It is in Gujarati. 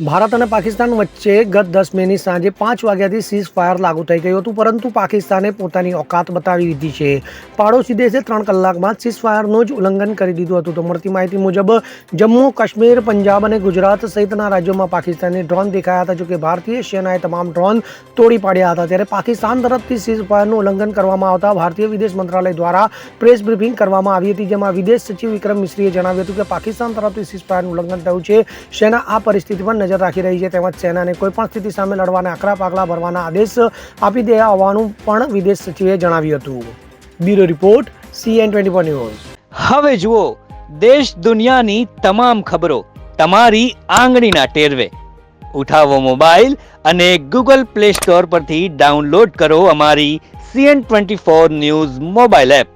ભારત અને પાકિસ્તાન વચ્ચે ગત 10 મેની સાંજે 5 વાગ્યાથી સીઝ ફાયર લાગુ થઈ ગયું હતું, પરંતુ પાકિસ્તાને પોતાની ઓકાત બતાવી દીધી છે. પાડોશી દેશે 3 કલાકમાં સીઝ ફાયરનું જ ઉલ્લંઘન કરી દીધું હતું. તો મળતી માહિતી મુજબ જમ્મુ, કાશ્મીર, પંજાબ અને ગુજરાત સહિતના રાજ્યોમાં પાકિસ્તાની ડ્રોન દેખાયા હતા. જોકે ભારતીય સેનાએ તમામ ડ્રોન તોડી પાડ્યા હતા. ત્યારે પાકિસ્તાન તરફથી સીઝ ફાયરનું ઉલ્લંઘન કરવામાં આવતા ભારતીય વિદેશ મંત્રાલય દ્વારા પ્રેસ બ્રીફિંગ કરવામાં આવી હતી, જેમાં વિદેશ સચિવ વિક્રમ મિશ્રીએ જણાવ્યું હતું કે પાકિસ્તાન તરફથી સીઝ ફાયરનું ઉલ્લંઘન થયું છે. સેના આ પરિસ્થિતિ પર નજર રાખી રહી છે, તેમજ સેનાને કોઈપણ સ્થિતિ સામે લડવાના આકરા પગલાં ભરવાના આદેશ આપી દેવા હોવાનું પણ વિદેશ સચિવે જણાવ્યું હતું. Bureau report, CN24 news. હવે જુઓ દેશ દુનિયાની તમામ ખબરો તમારી આંગળીના ટેરવે. ઉઠાવો મોબાઈલ અને Google Play Store પરથી ડાઉનલોડ કરો અમારી CN24 ન્યૂઝ મોબાઈલ એપ.